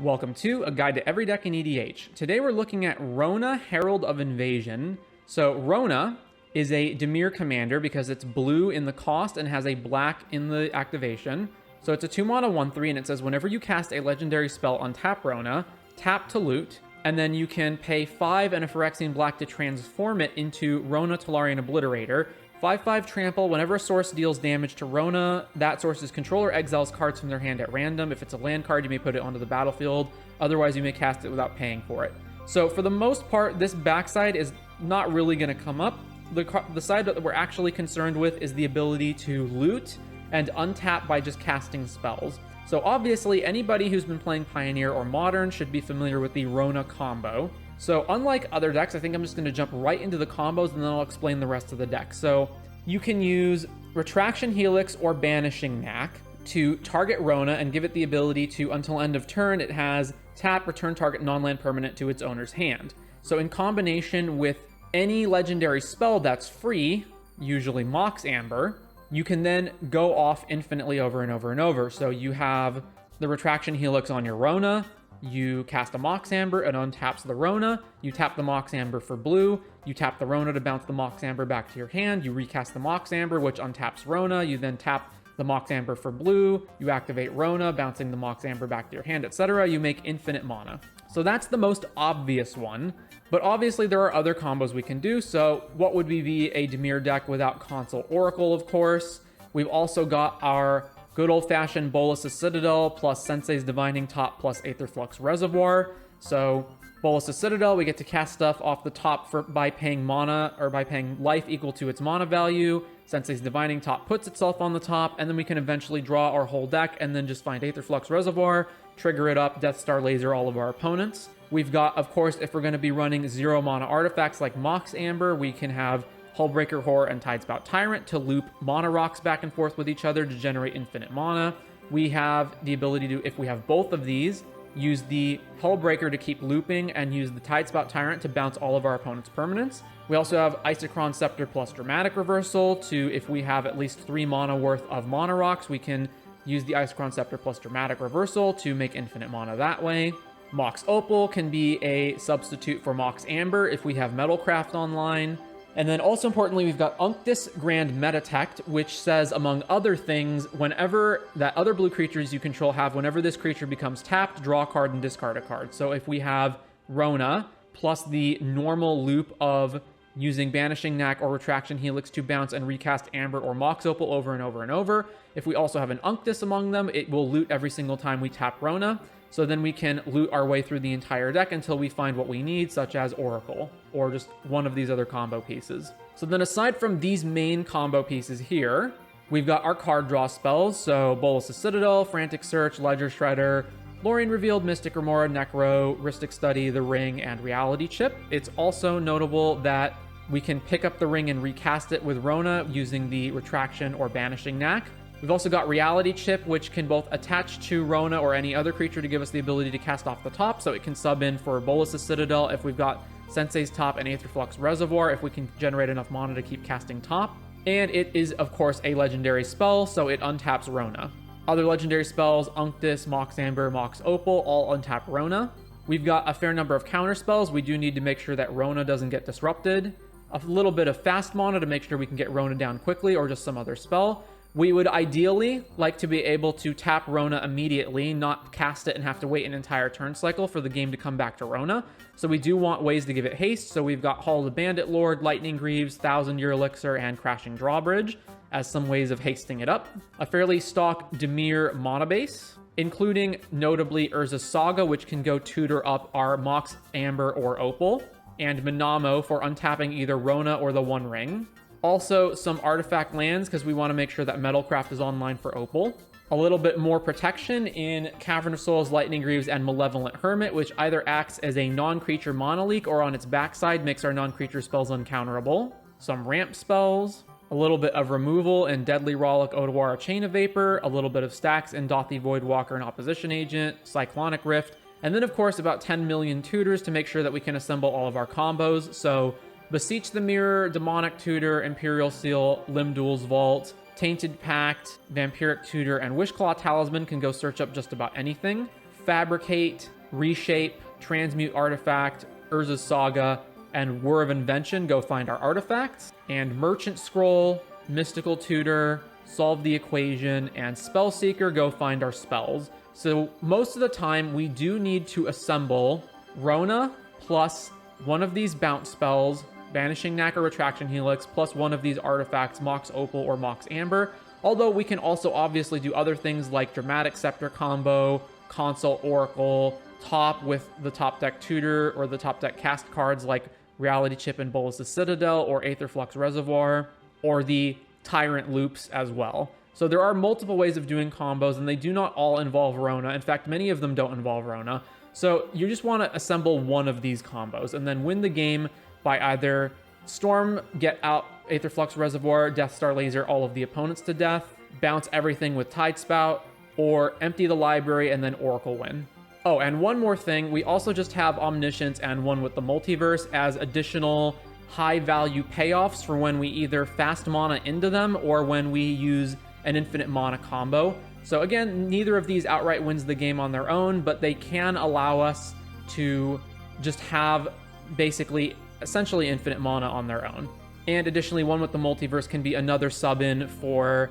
Welcome to A Guide to Every Deck in EDH. Today we're looking at Rona, Herald of Invasion. So Rona is a Dimir commander because it's blue in the cost and has a black in the activation. So it's a 2-mana 1/3 and it says whenever you cast a legendary spell on tap Rona, tap to loot, and then you can pay 5 and a Phyrexian black to transform it into Rona Tolarian Obliterator. 5/5 trample. Whenever a source deals damage to Rona, that source's controller exiles cards from their hand at random. If it's a land card, you may put it onto the battlefield. Otherwise, you may cast it without paying for it. So for the most part, this backside is not really going to come up. The side that we're actually concerned with is the ability to loot and untap by just casting spells. So obviously, anybody who's been playing Pioneer or Modern should be familiar with the Rona combo. So unlike other decks, I think I'm just going to jump right into the combos and then I'll explain the rest of the deck. So you can use Retraction Helix or Banishing Knack to target Rona and give it the ability to, until end of turn, it has tap, return target non-land permanent to its owner's hand. So in combination with any legendary spell that's free, usually Mox Amber, you can then go off infinitely over and over and over. So you have the Retraction Helix on your Rona, you cast a Mox Amber, it untaps the Rona, you tap the Mox Amber for blue, you tap the Rona to bounce the Mox Amber back to your hand, you recast the Mox Amber, which untaps Rona, you then tap the Mox Amber for blue, you activate Rona, bouncing the Mox Amber back to your hand, etc. You make infinite mana. So that's the most obvious one, but obviously there are other combos we can do. So what would be a Dimir deck without Console Oracle, of course? We've also got our good old-fashioned Bolas' Citadel plus Sensei's Divining Top plus Aetherflux Reservoir. So Bolas' Citadel, we get to cast stuff off the top by paying mana, or by paying life equal to its mana value. Sensei's Divining Top puts itself on the top, and then we can eventually draw our whole deck and then just find Aetherflux Reservoir, trigger it up, Death Star Laser all of our opponents. We've got, of course, if we're going to be running 0 mana artifacts like Mox Amber, we can have Hullbreaker Horror and Tidespout Tyrant to loop mana rocks back and forth with each other to generate infinite mana. We have the ability to, if we have both of these, use the Hullbreaker to keep looping and use the Tidespout Tyrant to bounce all of our opponent's permanents. We also have Isochron Scepter plus Dramatic Reversal to, if we have at least 3 mana worth of mana rocks, we can use the Isochron Scepter plus Dramatic Reversal to make infinite mana that way. Mox Opal can be a substitute for Mox Amber if we have Metalcraft online. And then also importantly, we've got Unctus Grand Metatect, which says, among other things, whenever that other blue creatures you control have, whenever this creature becomes tapped, draw a card and discard a card. So if we have Rona, plus the normal loop of using Banishing Knack or Retraction Helix to bounce and recast Amber or Mox Opal over and over and over, if we also have an Unctus among them, it will loot every single time we tap Rona. So then we can loot our way through the entire deck until we find what we need, such as Oracle, or just one of these other combo pieces. So then aside from these main combo pieces here, we've got our card draw spells, so Bolas' Citadel, Frantic Search, Ledger Shredder, Lorien Revealed, Mystic Remora, Necro, Rhystic Study, The Ring, and Reality Chip. It's also notable that we can pick up the ring and recast it with Rona using the Retraction or Banishing Knack. We've also got Reality Chip, which can both attach to Rona or any other creature to give us the ability to cast off the top, so it can sub in for Bolas' Citadel if we've got Sensei's Top and Aetherflux Reservoir, if we can generate enough mana to keep casting top. And it is, of course, a legendary spell, so it untaps Rona. Other legendary spells, Unctus, Mox Amber, Mox Opal, all untap Rona. We've got a fair number of counter spells. We do need to make sure that Rona doesn't get disrupted. A little bit of fast mana to make sure we can get Rona down quickly, or just some other spell. We would ideally like to be able to tap Rona immediately, not cast it and have to wait an entire turn cycle for the game to come back to Rona. So we do want ways to give it haste. So we've got Hall of the Bandit Lord, Lightning Greaves, 1,000-Year Elixir, and Crashing Drawbridge as some ways of hasting it up. A fairly stock Dimir mana base, including notably Urza's Saga, which can go tutor up our Mox Amber or Opal, and Minamo for untapping either Rona or the One Ring. Also, some artifact lands, because we want to make sure that Metalcraft is online for Opal. A little bit more protection in Cavern of Souls, Lightning Greaves, and Malevolent Hermit, which either acts as a non-creature mana leak or on its backside makes our non-creature spells uncounterable. Some ramp spells, a little bit of removal in Deadly Rollick, Odawara Chain of Vapor, a little bit of stacks in Dothy Voidwalker and Opposition Agent, Cyclonic Rift, and then of course about 10 million tutors to make sure that we can assemble all of our combos. So Beseech the Mirror, Demonic Tutor, Imperial Seal, Limdul's Vault, Tainted Pact, Vampiric Tutor, and Wishclaw Talisman can go search up just about anything. Fabricate, Reshape, Transmute Artifact, Urza's Saga, and Whir of Invention go find our artifacts. And Merchant Scroll, Mystical Tutor, Solve the Equation, and Spellseeker go find our spells. So most of the time we do need to assemble Rona plus one of these bounce spells, Banishing Knack or Retraction Helix, plus one of these artifacts, Mox Opal or Mox Amber. Although we can also obviously do other things like Dramatic Scepter combo, Consult Oracle, top with the top deck Tutor, or the top deck cast cards like Reality Chip and Bolas' Citadel or Aetherflux Reservoir, or the Tyrant Loops as well. So there are multiple ways of doing combos, and they do not all involve Rona. In fact, many of them don't involve Rona. So you just want to assemble one of these combos and then win the game by either Storm, get out Aetherflux Reservoir, Death Star Laser all of the opponents to death, bounce everything with Tidespout, or empty the library and then Oracle win. Oh, and one more thing, we also just have Omniscience and One with the Multiverse as additional high-value payoffs for when we either fast mana into them or when we use an infinite mana combo. So again, neither of these outright wins the game on their own, but they can allow us to just have basically essentially infinite mana on their own. And additionally, One with the Multiverse can be another sub-in for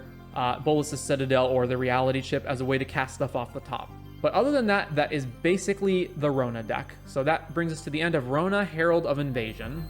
Bolas' Citadel or the Reality Chip as a way to cast stuff off the top. But other than that, that is basically the Rona deck. So that brings us to the end of Rona, Herald of Invasion.